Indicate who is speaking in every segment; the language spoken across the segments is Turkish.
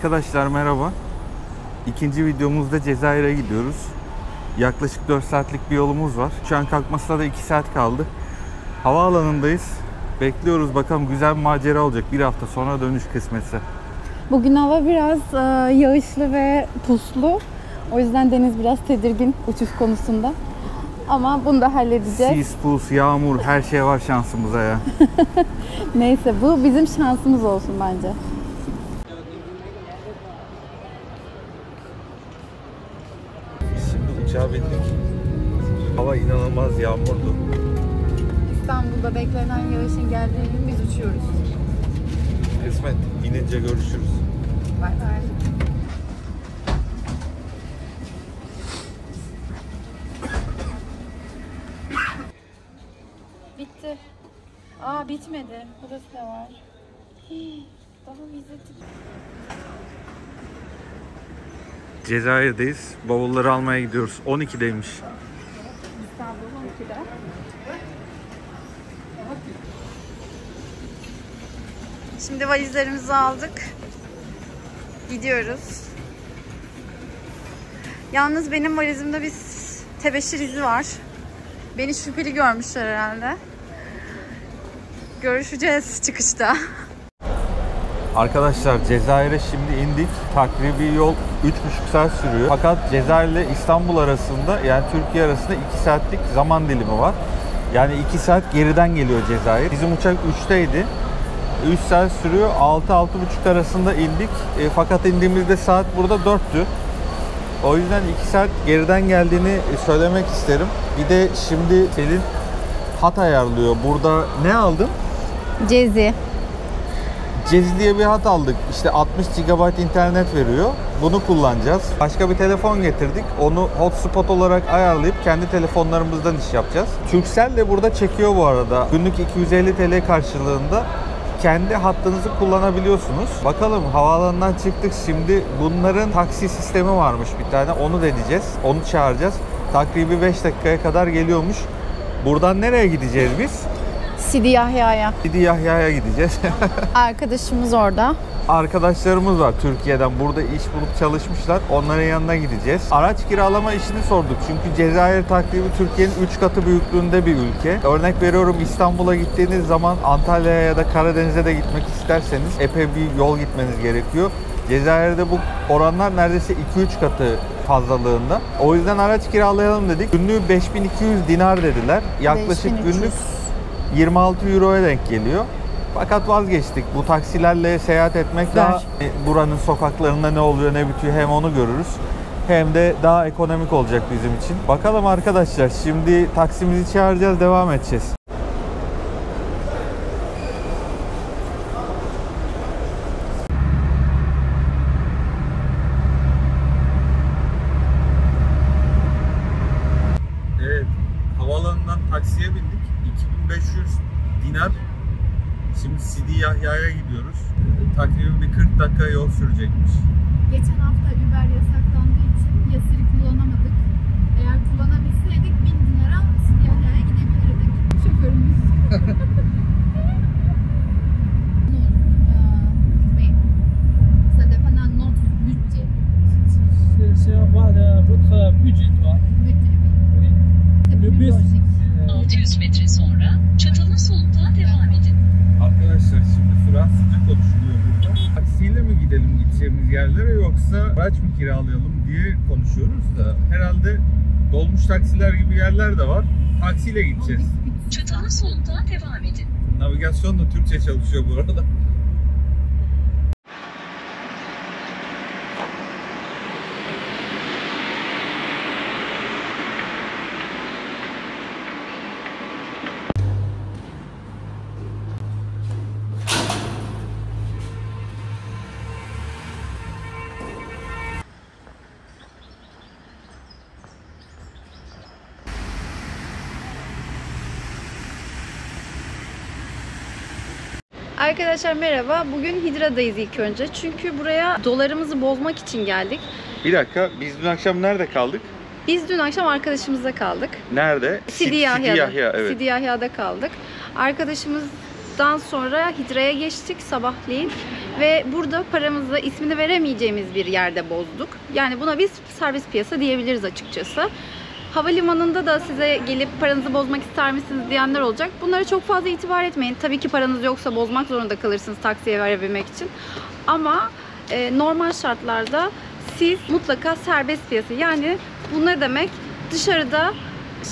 Speaker 1: Arkadaşlar merhaba. İkinci videomuzda Cezayir'e gidiyoruz. Yaklaşık 4 saatlik bir yolumuz var. Şu an kalkmasına da 2 saat kaldı. Havaalanındayız. Bekliyoruz, bakalım güzel bir macera olacak. Bir hafta sonra dönüş kısmetse.
Speaker 2: Bugün hava biraz yağışlı ve puslu. O yüzden Deniz biraz tedirgin uçuş konusunda. Ama bunu da halledeceğiz.
Speaker 1: Sis, pus, yağmur, her şey var şansımıza ya.
Speaker 2: Neyse, bu bizim şansımız olsun bence.
Speaker 1: Şimdi uçağa bindik. Hava inanılmaz yağmurlu.
Speaker 2: İstanbul'da beklenen yağışın geldiği gün biz uçuyoruz.
Speaker 1: Kısmet. İnince görüşürüz.
Speaker 2: Bay bay. Bitti. Aa, bitmedi. Burası da var. Daha vize.
Speaker 1: Cezayir'deyiz. Bavulları almaya gidiyoruz. 12'deymiş.
Speaker 2: İstanbul 12'de. Şimdi valizlerimizi aldık. Gidiyoruz. Yalnız benim valizimde bir tebeşir izi var. Beni şüpheli görmüşler herhalde. Görüşeceğiz çıkışta.
Speaker 1: Arkadaşlar Cezayir'e şimdi indik. Takribi yol 3,5 saat sürüyor. Fakat Cezayir ile İstanbul arasında, yani Türkiye arasında 2 saatlik zaman dilimi var. Yani 2 saat geriden geliyor Cezayir. Bizim uçak 3'teydi. 3 saat sürüyor. 6-6,5 arasında indik. Fakat indiğimizde saat burada 4'tü. O yüzden 2 saat geriden geldiğini söylemek isterim. Bir de şimdi Selin hat ayarlıyor. Burada ne aldım?
Speaker 2: Cezi.
Speaker 1: Cezi diye bir hat aldık. İşte 60 GB internet veriyor. Bunu kullanacağız. Başka bir telefon getirdik. Onu hotspot olarak ayarlayıp kendi telefonlarımızdan iş yapacağız. Turkcell de burada çekiyor bu arada. Günlük 250 TL karşılığında kendi hattınızı kullanabiliyorsunuz. Bakalım, havaalanından çıktık. Şimdi bunların taksi sistemi varmış bir tane. Onu deneyeceğiz. Onu çağıracağız. Takribi 5 dakikaya kadar geliyormuş. Buradan nereye gideceğiz biz?
Speaker 2: Sidi Yahya'ya.
Speaker 1: Sidi Yahya'ya gideceğiz.
Speaker 2: Arkadaşımız orada.
Speaker 1: Arkadaşlarımız var Türkiye'den. Burada iş bulup çalışmışlar. Onların yanına gideceğiz. Araç kiralama işini sorduk. Çünkü Cezayir takribi Türkiye'nin 3 katı büyüklüğünde bir ülke. Örnek veriyorum, İstanbul'a gittiğiniz zaman Antalya'ya ya da Karadeniz'e de gitmek isterseniz epey bir yol gitmeniz gerekiyor. Cezayir'de bu oranlar neredeyse 2-3 katı fazlalığında. O yüzden araç kiralayalım dedik. Günlüğü 5200 dinar dediler. Yaklaşık
Speaker 2: 5300.
Speaker 1: günlük 26 euroya denk geliyor. Fakat vazgeçtik. Bu taksilerle seyahat etmek daha buranın sokaklarında ne oluyor ne bitiyor, hem onu görürüz hem de daha ekonomik olacak bizim için. Bakalım arkadaşlar, şimdi taksimizi çağıracağız, devam edeceğiz. Evet, havaalanından taksiye bindik. 2500 dinar. Şimdi Sidi Yahya'ya gidiyoruz. Takribi bir 40 dakika yol sürecekmiş.
Speaker 2: Geçen hafta Uber yasaklandığı için Yasir'i kullanamadık. Eğer kullanabilseydik 1000 dinara Sidi Yahya'ya gidebilirdik. Şoförümüz. Ça dépend de notre budget.
Speaker 3: C'est avoir votre budget, toi. Le bus.
Speaker 4: 600 metre sonra çatalın solundan devam edin.
Speaker 1: Arkadaşlar şimdi Fransızca konuşuluyor burada. Taksiyle mi gidelim gideceğimiz yerlere, yoksa araç mı kiralayalım diye konuşuyoruz da herhalde dolmuş taksiler gibi yerler de var. Taksiyle gideceğiz.
Speaker 4: Çatalın solundan devam edin.
Speaker 1: Navigasyon da Türkçe çalışıyor bu arada.
Speaker 2: Arkadaşlar merhaba. Bugün Hidra'dayız ilk önce. Çünkü buraya dolarımızı bozmak için geldik.
Speaker 1: Bir dakika, biz dün akşam nerede kaldık?
Speaker 2: Biz dün akşam arkadaşımızla kaldık.
Speaker 1: Nerede?
Speaker 2: Sidi Yahya'da.
Speaker 1: Yahya, evet.
Speaker 2: Sidi Yahya'da kaldık. Arkadaşımızdan sonra Hidra'ya geçtik sabahleyin. Ve burada paramızı ismini veremeyeceğimiz bir yerde bozduk. Yani buna biz serbest piyasa diyebiliriz açıkçası. Havalimanında da size gelip paranızı bozmak ister misiniz diyenler olacak. Bunlara çok fazla itibar etmeyin. Tabii ki paranız yoksa bozmak zorunda kalırsınız taksiye verebilmek için. Ama normal şartlarda siz mutlaka serbest piyasa, yani bu ne demek? Dışarıda,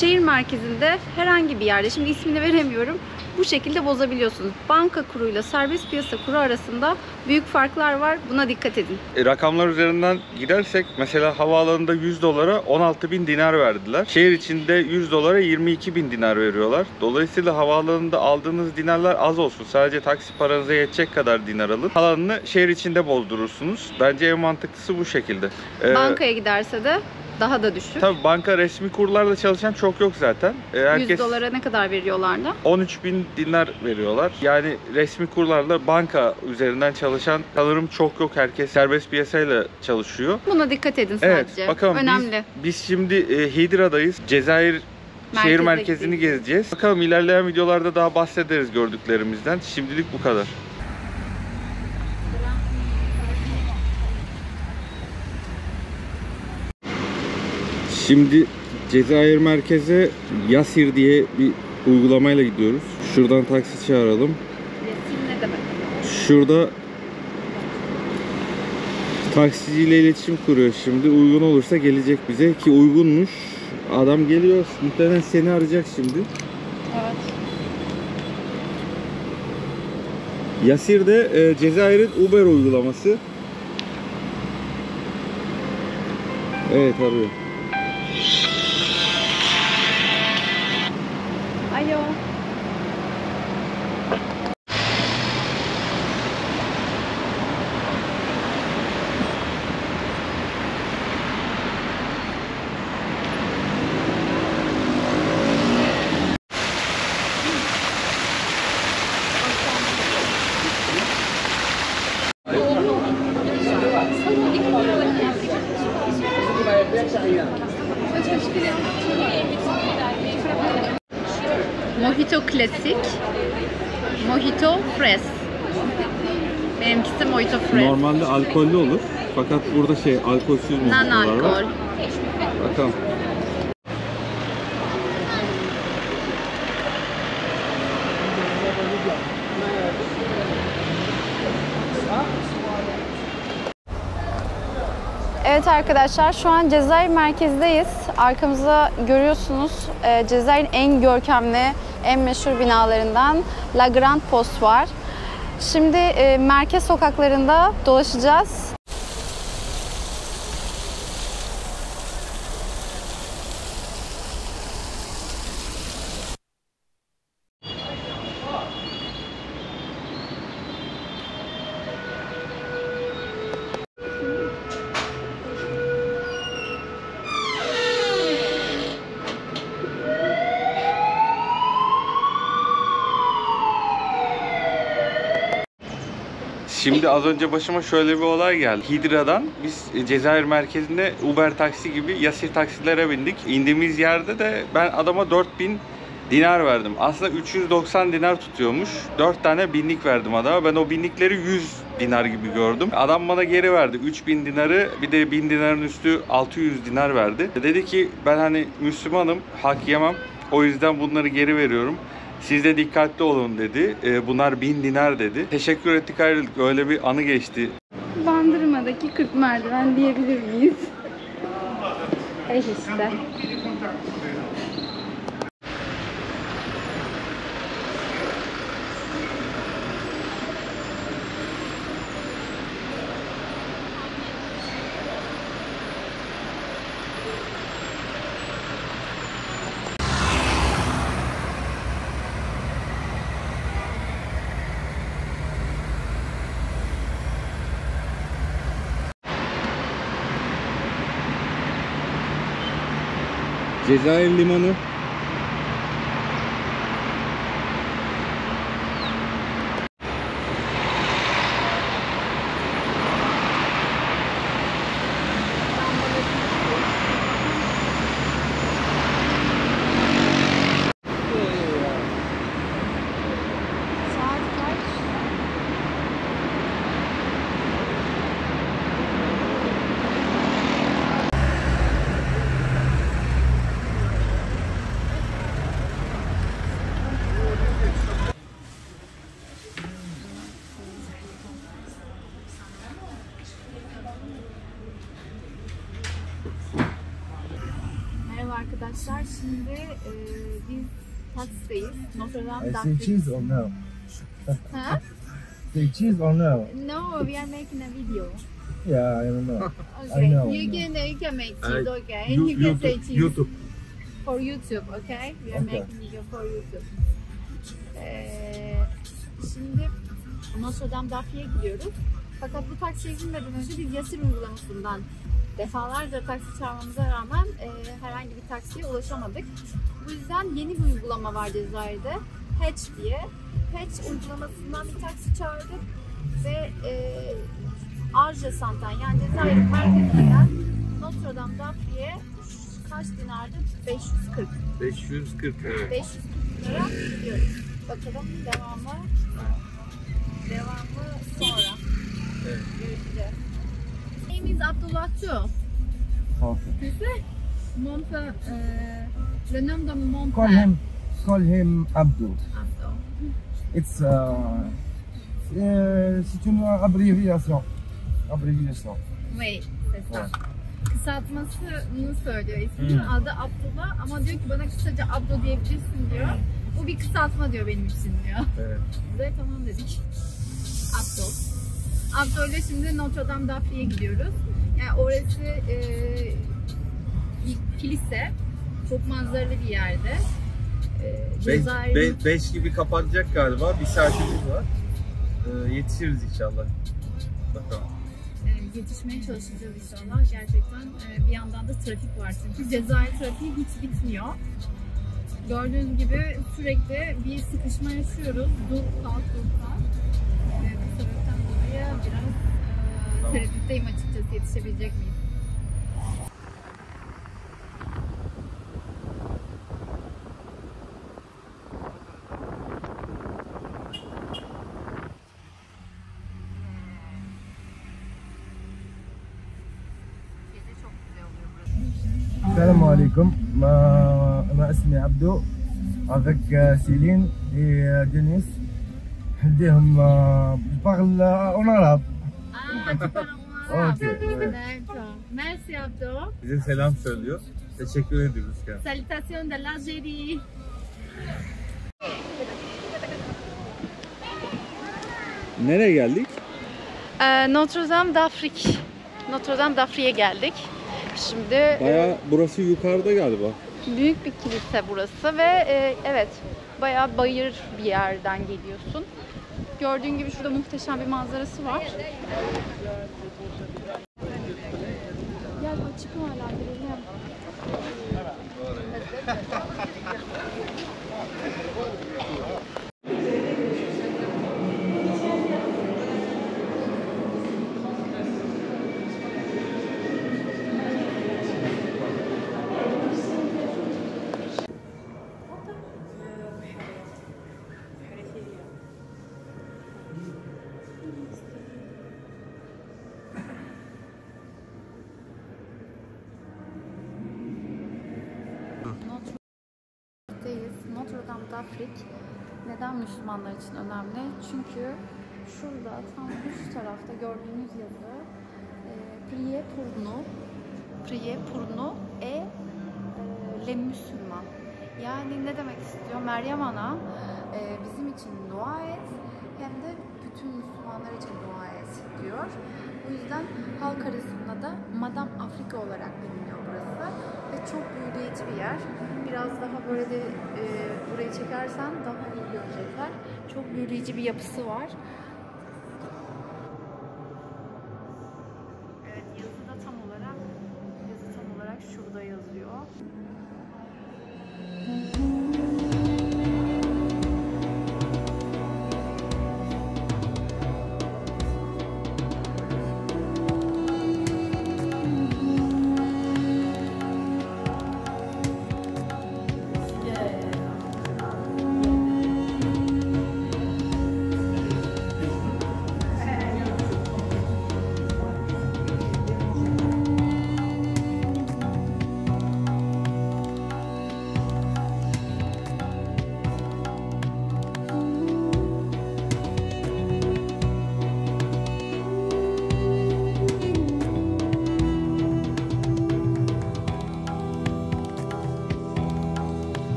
Speaker 2: şehir merkezinde herhangi bir yerde, şimdi ismini veremiyorum, bu şekilde bozabiliyorsunuz. Banka kuruyla serbest piyasa kuru arasında büyük farklar var. Buna dikkat edin.
Speaker 1: Rakamlar üzerinden gidersek mesela havaalanında 100 dolara 16.000 dinar verdiler. Şehir içinde 100 dolara 22.000 dinar veriyorlar. Dolayısıyla havaalanında aldığınız dinarlar az olsun. Sadece taksi paranıza yetecek kadar dinar alın. Kalanını şehir içinde bozdurursunuz. Bence en mantıklısı bu şekilde.
Speaker 2: Bankaya giderse de daha da düşük.
Speaker 1: Tabii banka resmi kurlarla çalışan çok yok zaten.
Speaker 2: 100 dolara ne kadar veriyorlardı?
Speaker 1: 13.000 dinar veriyorlar. Yani resmi kurlarla banka üzerinden çalışan sanırım çok yok. Herkes serbest piyasayla çalışıyor.
Speaker 2: Buna dikkat edin sadece.
Speaker 1: Evet, bakalım
Speaker 2: önemli.
Speaker 1: biz şimdi Hidra'dayız. Cezayir şehir merkezini gezeceğiz. Bakalım ilerleyen videolarda daha bahsederiz gördüklerimizden. Şimdilik bu kadar. Şimdi Cezayir merkeze Yasir diye bir uygulamayla gidiyoruz. Şuradan taksi çağıralım.
Speaker 2: Yasir ne demek?
Speaker 1: Şurada taksiciyle iletişim kuruyor şimdi. Uygun olursa gelecek bize, ki uygunmuş. Adam geliyor. Muhtemelen seni arayacak şimdi.
Speaker 2: Evet.
Speaker 1: Yasir de Cezayir'in Uber uygulaması. Evet, arıyor.
Speaker 2: Alo. Mojito klasik, mojito fresh. Benimkisi mojito fresh.
Speaker 1: Normalde alkollü olur. Fakat burada alkolsüz
Speaker 2: Non alkol.
Speaker 1: Bakalım.
Speaker 2: Evet arkadaşlar, şu an Cezayir merkezdeyiz. Arkamızda görüyorsunuz Cezayir'in en görkemli, en meşhur binalarından La Grande Poste var. Şimdi merkez sokaklarında dolaşacağız.
Speaker 1: Şimdi az önce başıma şöyle bir olay geldi. Hidra'dan biz Cezayir merkezinde Uber taksi gibi Yasir taksilere bindik. İndiğimiz yerde de ben adama 4.000 dinar verdim. Aslında 390 dinar tutuyormuş. 4 tane binlik verdim adama. Ben o binlikleri 100 dinar gibi gördüm. Adam bana geri verdi. 3000 dinarı, bir de 1000 dinarın üstü 600 dinar verdi. Dedi ki ben hani Müslümanım, hak yemem. O yüzden bunları geri veriyorum. Siz de dikkatli olun dedi. Bunlar 1000 dinar dedi. Teşekkür ettik, ayrıldık. Öyle bir anı geçti.
Speaker 2: Bandırma'daki 40 merdiven diyebilir miyiz? İşte.
Speaker 1: Cezayir limanı.
Speaker 2: arkadaşlar. Şimdi biz taksideyiz. Notre Dame
Speaker 5: I say
Speaker 2: d'Afrique.
Speaker 5: cheese or no?
Speaker 2: Huh?
Speaker 5: Say cheese or no?
Speaker 2: No, we are making a video.
Speaker 5: Yeah, I don't know.
Speaker 2: Okay,
Speaker 5: I know.
Speaker 2: you can make cheese, okay? You can say cheese. For YouTube, okay? We are
Speaker 5: Okay.
Speaker 2: making video for YouTube. Şimdi Notre Dame d'Afrique'ye gidiyoruz. Fakat bu taksiye girmeden önce biz Yasir uygulamasından defalarca taksi çağırmamıza rağmen herhangi bir taksiye ulaşamadık. Bu yüzden yeni bir uygulama var Cezayir'de. Hatch diye. Hatch uygulamasından bir taksi çağırdık ve Argesan'tan yani Cezayir'in merkezinden Notre Dame d'Afrique'ye kaç dinardı? 540.
Speaker 1: 540 evet.
Speaker 2: 540 lira gidiyoruz. Bakalım devamı sonra.
Speaker 1: Evet.
Speaker 2: Görüşeceğiz. Name is Abdullah too.
Speaker 5: Okay.
Speaker 2: Tu sais, mon père, le nom de mon
Speaker 5: Call
Speaker 2: père.
Speaker 5: him Abdul.
Speaker 2: Abdul.
Speaker 5: It's c'est une abréviation. Abréviation.
Speaker 2: Oui, c'est ça. Kısaltmasını söylüyor isminin. Adı Abdullah ama diyor ki bana kısaca Abdul diyebilirsin diyor. Bu bir kısaltma diyor benim için diyor.
Speaker 1: Evet.
Speaker 2: Biz de tamam dedik. Abdul. Abdul'le şimdi Notre Dame d'Afrique'ye gidiyoruz. Yani orası bir kilise. Çok manzaralı bir yerde. Cezayir'in
Speaker 1: 5 gibi kapanacak galiba. Bir saatimiz var. Yetişiriz inşallah. Bakalım.
Speaker 2: yetişmeye çalışacağız inşallah. Gerçekten bir yandan da trafik var çünkü Cezayir trafiği hiç bitmiyor. Gördüğünüz gibi sürekli bir sıkışma yaşıyoruz. Dur kalk dur kalk. Bu sebepten dolayı biraz tereddütteyim açıkçası, yetişebilecek miyim?
Speaker 5: السلام عليكم أنا اسمي عبدو avec Céline et Denis نديهم parle en arabe.
Speaker 2: Tu parles en arabe.
Speaker 5: Okay, ouais.
Speaker 2: D'accord. Merci Abdo.
Speaker 1: Bize selam söylüyor. Teşekkür ediyoruz kendisine.
Speaker 2: Salutations de l'Algérie.
Speaker 1: Nereye geldik?
Speaker 2: Notre Dame d'Afrique. Notre Dame d'Afrique'ye geldik. Şimdi
Speaker 1: Bayağı burası yukarıda galiba.
Speaker 2: büyük bir kilise burası ve evet bayağı bayır bir yerden geliyorsun. Gördüğün gibi şurada muhteşem bir manzarası var. Gel açık hala girelim. Notre Dame d'Afrique neden Müslümanlar için önemli? Çünkü şurada tam üst tarafta gördüğünüz yazı Priez pour nous et les musulmans. Yani ne demek istiyor? Meryem Ana bizim için dua et hem de bütün Müslümanlar için dua et diyor. Bu yüzden halk arasında da Madame Afrika olarak biliniyor burası ve çok büyüleyici bir yer. Biraz daha böyle de burayı çekersen daha iyi görecekler. Çok büyüleyici bir yapısı var. Evet, yazı tam olarak şurada yazıyor.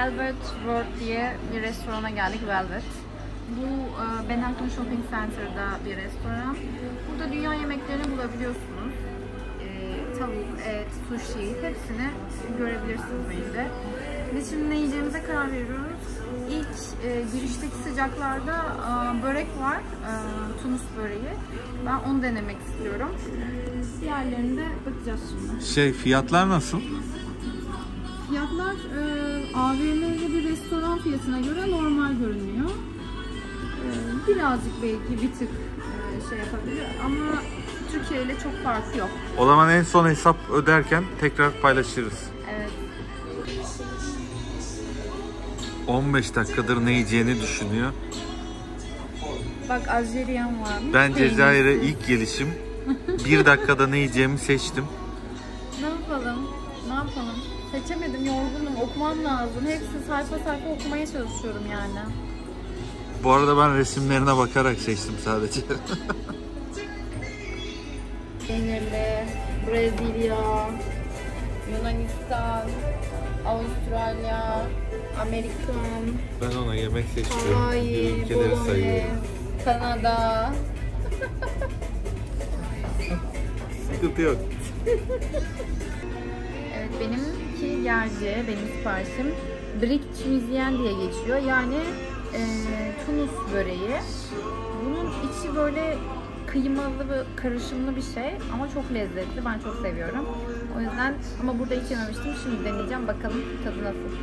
Speaker 2: Velvet World diye bir restorana geldik. Velvet. Bu Benetton Shopping Center'da bir restoran. Burada dünya yemeklerini bulabiliyorsunuz. Tavuk, et, sushi hepsini görebilirsiniz menüde. Biz şimdi ne yiyeceğimize karar veriyoruz. İlk girişteki sıcaklarda börek var. Tunus böreği. Ben onu denemek istiyorum. Diğerlerine de bakacağız şimdi.
Speaker 1: Fiyatlar nasıl?
Speaker 2: Fiyatlar AVM'de bir restoran fiyatına göre normal görünüyor. Birazcık belki bir tık şey yapabilir ama Türkiye ile çok farkı yok.
Speaker 1: O zaman en son hesap öderken tekrar paylaşırız.
Speaker 2: Evet.
Speaker 1: 15 dakikadır ne yiyeceğini düşünüyor.
Speaker 2: Bak Aljeryan var.
Speaker 1: Ben Cezayir'e ilk gelişim. 1 dakikada ne yiyeceğimi seçtim.
Speaker 2: Ne yapalım? Ne yapalım? Seçemedim, yorgunum. Okumam lazım. Hepsini sayfa sayfa okumaya çalışıyorum yani.
Speaker 1: Bu arada ben resimlerine bakarak seçtim sadece.
Speaker 2: Peynirli, Brezilya, Yunanistan, Avustralya, Amerikan,
Speaker 1: Ben ona yemek seçiyorum.
Speaker 2: Hawaii,
Speaker 1: Ülkeleri sayıyorum.
Speaker 2: Kanada.
Speaker 1: Sıkıntı yok.
Speaker 2: Evet, benimki gerçi, benim siparişim Brick Tunisien diye geçiyor. Yani Tunus böreği. Bunun içi böyle kıymalı ve karışımlı bir şey ama çok lezzetli. Ben çok seviyorum. O yüzden ama burada hiç yememiştim. Şimdi deneyeceğim. Bakalım tadı nasıl.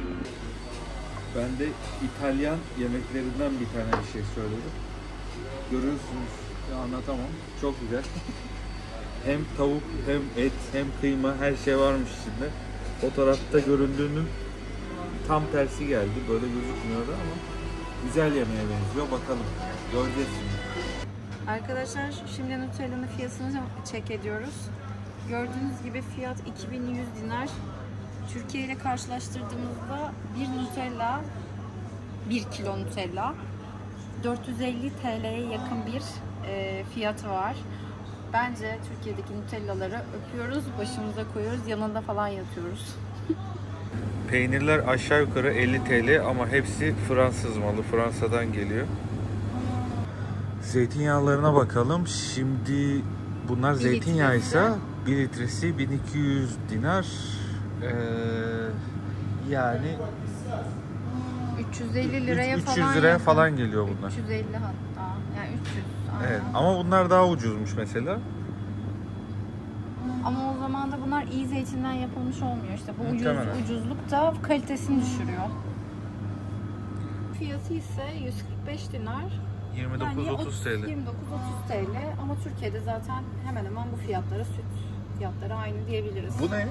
Speaker 1: Ben de İtalyan yemeklerinden bir tane bir şey söyledim. Görüyorsunuz, ya anlatamam. Çok güzel. Hem tavuk, hem et, hem kıyma her şey varmış içinde. Fotoğrafta göründüğünün tam tersi geldi. Böyle gözükmüyordu ama güzel yemeğe benziyor. Bakalım. Göreceğiz şimdi.
Speaker 2: Arkadaşlar şimdi Nutella'nın fiyatını check ediyoruz. Gördüğünüz gibi fiyat 2100 dinar. Türkiye ile karşılaştırdığımızda bir Nutella, 1 kilo Nutella 450 TL'ye yakın bir fiyatı var. Bence Türkiye'deki Nutella'ları öpüyoruz, başımıza koyuyoruz, yanında falan yatıyoruz.
Speaker 1: Peynirler aşağı yukarı 50 TL ama hepsi Fransız malı. Fransa'dan geliyor. Zeytinyağlarına bakalım. Şimdi bunlar zeytinyağıysa 1 litresi 1200 dinar. Yani
Speaker 2: 350 liraya
Speaker 1: 300
Speaker 2: falan
Speaker 1: liraya
Speaker 2: yakın.
Speaker 1: falan geliyor bunlar.
Speaker 2: 350 hatta. Yani 300. Aynen.
Speaker 1: Evet, ama bunlar daha ucuzmuş mesela.
Speaker 2: Ama o zaman da bunlar iyi zeytinden yapılmış olmuyor. İşte bu
Speaker 1: Muhtemelen.
Speaker 2: ucuzluk da kalitesini düşürüyor. Fiyatı ise 145 dinar.
Speaker 1: 29-30 TL.
Speaker 2: 29-30 TL ama Türkiye'de zaten hemen hemen bu fiyatlara süt fiyatları aynı diyebiliriz.
Speaker 1: Bu ne?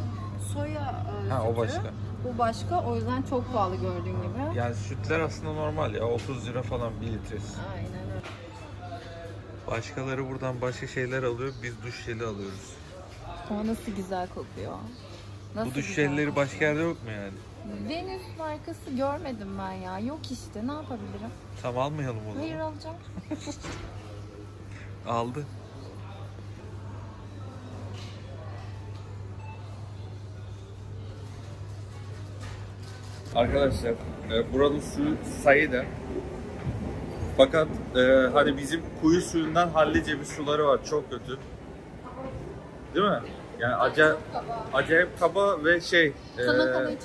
Speaker 2: Soya
Speaker 1: Ha, o
Speaker 2: sütü.
Speaker 1: başka.
Speaker 2: Bu başka, o yüzden çok pahalı gördüğün gibi.
Speaker 1: Yani sütler aslında normal ya, 30 lira falan 1 litresi.
Speaker 2: Aynen öyle.
Speaker 1: Başkaları buradan başka şeyler alıyor, biz duş jeli alıyoruz.
Speaker 2: O nasıl güzel kokuyor. Nasıl
Speaker 1: Bu duş
Speaker 2: güzel
Speaker 1: jelleri
Speaker 2: kokuyor.
Speaker 1: başka yerde yok mu yani?
Speaker 2: Venüs markası görmedim ben ya. Yok işte, ne yapabilirim?
Speaker 1: Tam almayalım o zaman.
Speaker 2: Hayır, alacağım.
Speaker 1: Aldı. Arkadaşlar buranın suyu Saida. Fakat hani bizim kuyu suyundan hallice bir suları var, çok kötü. Değil mi? Yani acayip kaba ve
Speaker 2: Sana içemiyorum.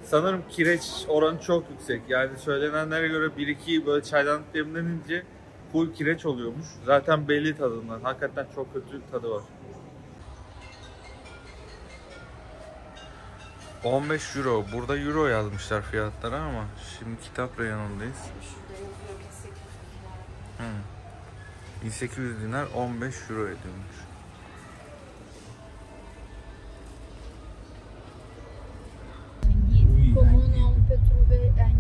Speaker 1: sanırım kireç oranı çok yüksek. Yani söylenenlere göre 1-2 böyle çaydanlık demlenince full kireç oluyormuş. Zaten belli tadından. Hakikaten çok kötü tadı var. 15 euro. Burada euro yazmışlar fiyatlara ama şimdi kitap reyonundayız. 1800 dinar 15 euro ediyormuş.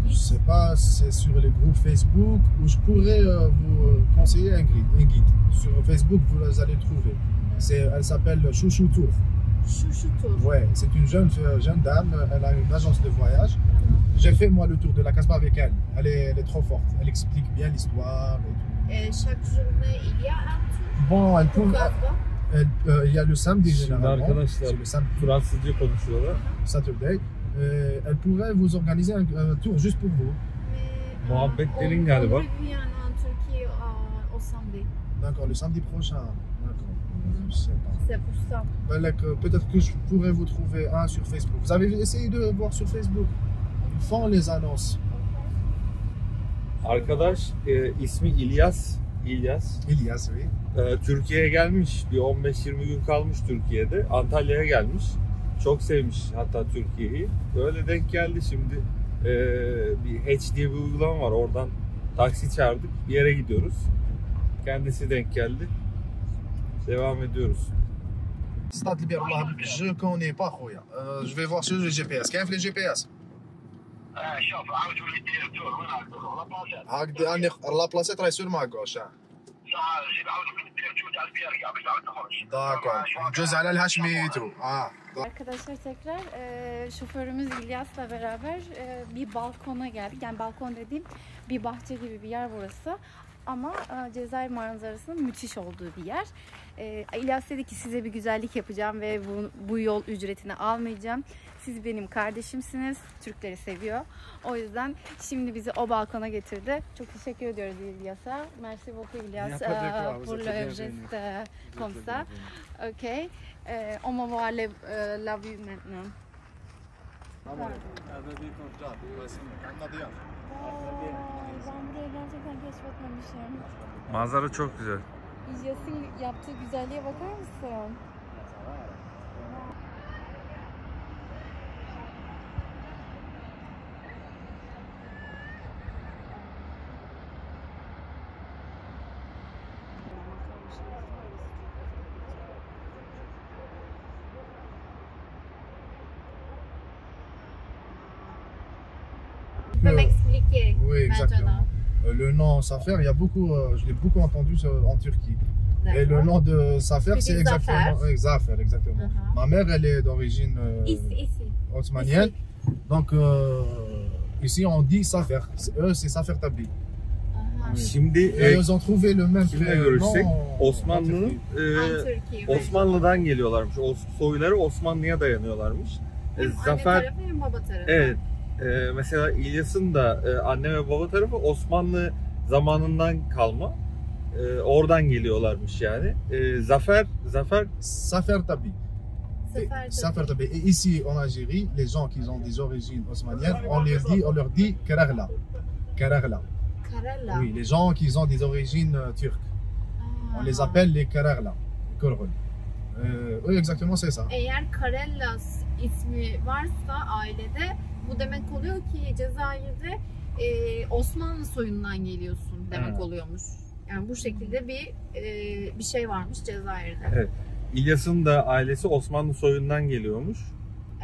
Speaker 5: Je sais pas si c'est sur les groupes Facebook où je pourrais vous conseiller un guide. Sur Facebook, vous allez trouver. Elle s'appelle Chouchou Tour.
Speaker 2: Chouchou Tour.
Speaker 5: Ouais, c'est une jeune dame, elle a une agence de voyage. J'ai fait moi le tour de la Casbah avec elle. Elle est trop forte. Elle explique bien l'histoire et tout.
Speaker 2: Chaque journée, il y a un tour.
Speaker 5: Bon, elle tourne. Il y a le samedi
Speaker 3: Şimdi
Speaker 5: généralement.
Speaker 3: arkadaşlar
Speaker 5: C'est le samedi,
Speaker 3: Fransızca konuşuyorlar.
Speaker 5: Saturday. Elle pourrait vous organiser un tour juste pour vous.
Speaker 1: Muhabbetlerin galiba.
Speaker 2: en Türkiye au samedi.
Speaker 5: D'accord, le samedi prochain. D'accord. Je sais pas.
Speaker 2: C'est pour ça.
Speaker 5: Peut-être que je pourrais vous trouver un sur Facebook. Vous avez essayé de voir sur Facebook? Ils font les annonces.
Speaker 1: Arkadaş ismi İlyas.
Speaker 5: Ilias, oui.
Speaker 1: Türkiye'ye gelmiş. Bir 15-20 gün kalmış Türkiye'de. Antalya'ya gelmiş. Çok sevmiş hatta Türkiye'yi. Böyle denk geldi şimdi. Bir Hatch diye bir uygulama var. Oradan taksi çağırdık. Bir yere gidiyoruz. Kendisi denk geldi. Devam ediyoruz.
Speaker 5: Stade Liberallah, je connais pas خويا. Je vais voir sur le GPS. كيف le GPS؟
Speaker 6: شوف عاود ولي دير تور وين راك تدخل لابلاصات
Speaker 5: هاك اني لا بلاصيت راهي سور ما غوش.
Speaker 6: صح جيب عاود ولي دير تور تاع البيركا باش تعاود تخرج
Speaker 5: داكور جوز على الهاشميتو.
Speaker 2: Arkadaşlar tekrar şoförümüz İlyas'la beraber bir balkona geldik. Yani balkon dediğim bir bahçe gibi bir yer burası. Ama Cezayir manzarasının müthiş olduğu bir yer. İlyas dedi ki size bir güzellik yapacağım ve bu yol ücretini almayacağım. Siz benim kardeşimsiniz. Türkleri seviyor. O yüzden şimdi bizi o balkona getirdi. Çok teşekkür ediyoruz İlyas'a. Merci beaucoup İlyas pour le geste comme ça. Ok. On va voir la vue maintenant. Ben buraya gerçekten keşfetmemişim.
Speaker 1: Manzara çok güzel.
Speaker 2: İlyas'ın yaptığı güzelliğe bakar mısın? Tu peux m'expliquer
Speaker 5: Oui, exactement.
Speaker 2: maintenant.
Speaker 5: Le nom Safer, il y a beaucoup, je l'ai beaucoup entendu en Turquie. Et le nom de Safer,
Speaker 2: Tu
Speaker 5: c'est
Speaker 2: dis
Speaker 5: exactement.
Speaker 2: Zafer.
Speaker 5: Zafer, exactement. Ma mère, elle est d'origine
Speaker 2: Ici.
Speaker 5: osmanienne. Donc, ici, on dit Safer. Eux, c'est Safer Tabi.
Speaker 1: Şimdi
Speaker 5: Et ils ont trouvé le même
Speaker 1: kimle
Speaker 5: prénom
Speaker 1: görüşsek
Speaker 5: en
Speaker 1: Osmanlı'nın
Speaker 5: Turquie.
Speaker 2: Türkiye.
Speaker 1: Osmanlı'dan geliyorlarmış. O soyları Osmanlı'ya dayanıyorlarmış.
Speaker 2: Hem
Speaker 1: Zafer
Speaker 2: anne tarafı hem baba tarafı.
Speaker 1: evet. Mesela İlyas'ın da anne ve baba tarafı Osmanlı zamanından kalma. Oradan geliyorlarmış yani. Zafer
Speaker 5: Safer Tabi. Safer Tabi. Et ici, en Algérie, les gens qui ont des origines osmaniennes, on leur dit Karagla. Karagla.
Speaker 2: Karela.
Speaker 5: Oui, les gens qui ont des origines turques. On les appelle les Karagla. Korgul. Oui, exactement, c'est ça.
Speaker 2: Eğer Karela ismi varsa ailede bu demek oluyor ki Cezayir'de Osmanlı soyundan geliyorsun demek oluyormuş. Yani bu şekilde bir şey varmış Cezayir'de.
Speaker 1: Evet. İlyas'ın da ailesi Osmanlı soyundan geliyormuş.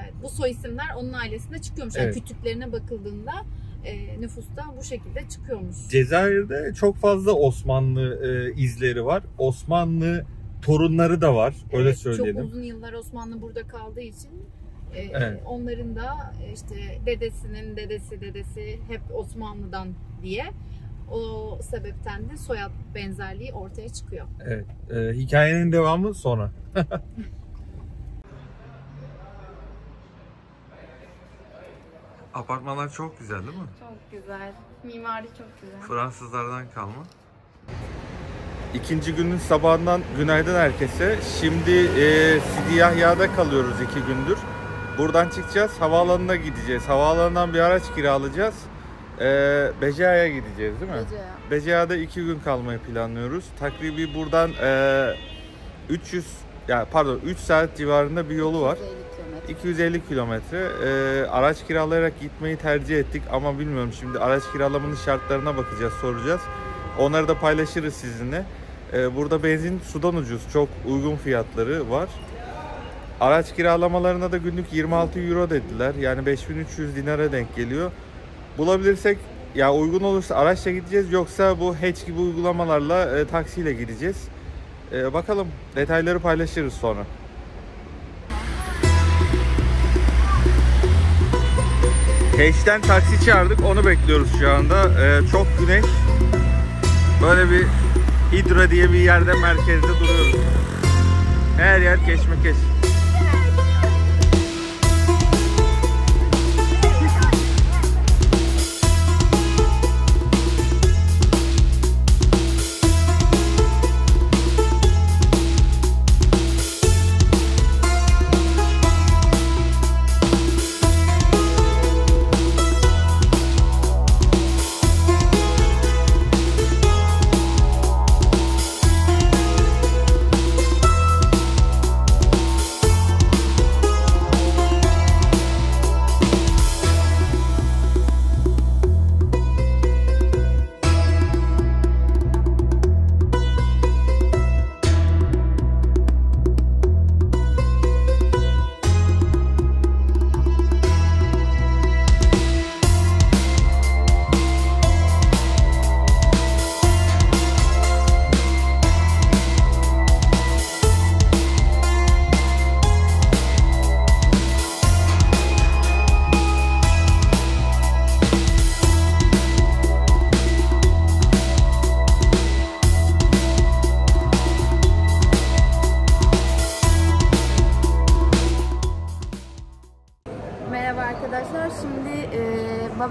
Speaker 2: Evet, bu soy isimler onun ailesinde çıkıyormuş.
Speaker 1: Evet.
Speaker 2: Yani kütüklerine bakıldığında nüfusta bu şekilde çıkıyormuş.
Speaker 1: Cezayir'de çok fazla Osmanlı izleri var. Osmanlı torunları da var. Öyle
Speaker 2: Evet,
Speaker 1: söyleyelim.
Speaker 2: çok uzun yıllar Osmanlı burada kaldığı için
Speaker 1: Evet.
Speaker 2: onların da işte dedesinin dedesi hep Osmanlı'dan diye o sebepten de soyad benzerliği ortaya çıkıyor.
Speaker 1: Evet. Hikayenin devamı sonra. Apartmanlar çok güzel değil mi?
Speaker 2: Çok güzel. Mimari çok güzel.
Speaker 1: Fransızlardan kalma. İkinci günün sabahından günaydın herkese. Şimdi Sidi Yahya'da kalıyoruz 2 gündür. Buradan çıkacağız. Havaalanına gideceğiz. Havaalanından bir araç kiralayacağız. Becea'ya gideceğiz değil mi?
Speaker 2: Becea.
Speaker 1: Becea'da 2 gün kalmayı planlıyoruz. Takribi buradan 3 saat civarında bir yolu var. 250 kilometre. Araç kiralayarak gitmeyi tercih ettik ama bilmiyorum, şimdi araç kiralamanın şartlarına bakacağız, soracağız. Onları da paylaşırız sizinle. Burada benzin sudan ucuz, çok uygun fiyatları var. Araç kiralamalarına da günlük 26 euro dediler. Yani 5300 dinara denk geliyor. Bulabilirsek, ya uygun olursa araçla gideceğiz, yoksa bu Hatch gibi uygulamalarla taksiyle gideceğiz. Bakalım, detayları paylaşırız sonra. Hatch'ten taksi çağırdık, onu bekliyoruz şu anda. Çok güneş. Böyle bir Hidra diye bir yerde, merkezde duruyoruz. Her yer keşmekeş.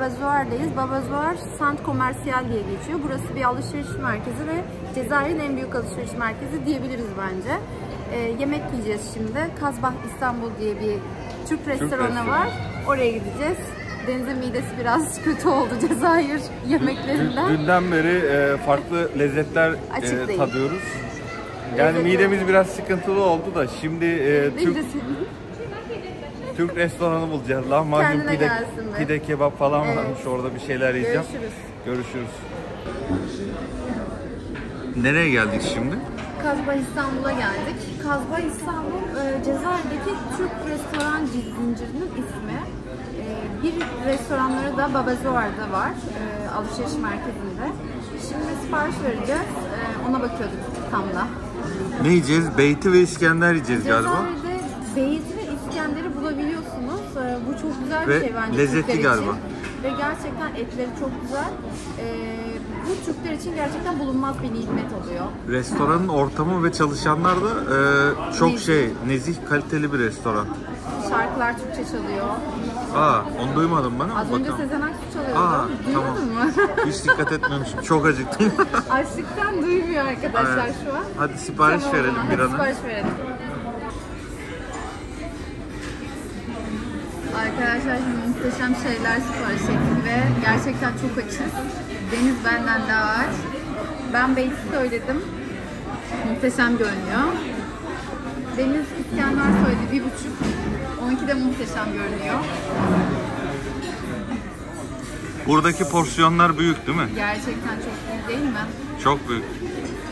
Speaker 2: Babazoar'dayız. Babazoar Sant Commercial diye geçiyor. Burası bir alışveriş merkezi ve Cezayir'in en büyük alışveriş merkezi diyebiliriz bence. Yemek yiyeceğiz şimdi. Kazbah İstanbul diye bir Türk restoranı var. Oraya gideceğiz. Deniz'in midesi biraz kötü oldu Cezayir yemeklerinden.
Speaker 1: Dünden beri farklı lezzetler tadıyoruz. Yani midemiz biraz sıkıntılı oldu da şimdi Türk restoranı bulacağız. Lahmacun, pide, kebap falan varmış. Orada bir şeyler yiyeceğim. Görüşürüz. Nereye geldik şimdi?
Speaker 2: Kazbah İstanbul'a geldik. Kazbah İstanbul, Cezayir'deki Türk restoran zincirinin ismi. Bir restoranları da Babazoar'da var, alışveriş merkezinde. Şimdi sipariş vereceğiz, ona bakıyorduk tam da.
Speaker 1: Ne yiyeceğiz? Beyti ve İskender yiyeceğiz galiba.
Speaker 2: Cezayir'de beyti ve İskender'i bulabiliyorsunuz. Bu çok güzel bir
Speaker 1: ve
Speaker 2: şey bence
Speaker 1: lezzetli
Speaker 2: Türkler
Speaker 1: galiba.
Speaker 2: için. Ve gerçekten etleri çok güzel. Bu Türkler için gerçekten bulunmaz bir nimet oluyor.
Speaker 1: Restoranın ortamı ve çalışanlar da çok nezih, kaliteli bir restoran.
Speaker 2: Şarkılar Türkçe çalıyor.
Speaker 1: Onu duymadım ben ama
Speaker 2: Az önce
Speaker 1: bakalım.
Speaker 2: Sezen Aksu çalıyordu. Duymadın mı?
Speaker 1: Hiç dikkat etmemişim. Çok acıktım.
Speaker 2: Açlıktan duymuyor arkadaşlar şu an.
Speaker 1: Hadi sipariş verelim bir an.
Speaker 2: Sipariş verelim. Arkadaşlar şimdi muhteşem şeyler sipariş ettik ve gerçekten çok açız. Deniz benden daha aç. Ben beyti söyledim. Muhteşem görünüyor. Deniz İskender söyledi 1,5. Onunki de muhteşem görünüyor.
Speaker 1: Buradaki porsiyonlar büyük değil mi?
Speaker 2: Gerçekten çok büyük değil mi?
Speaker 1: Çok büyük.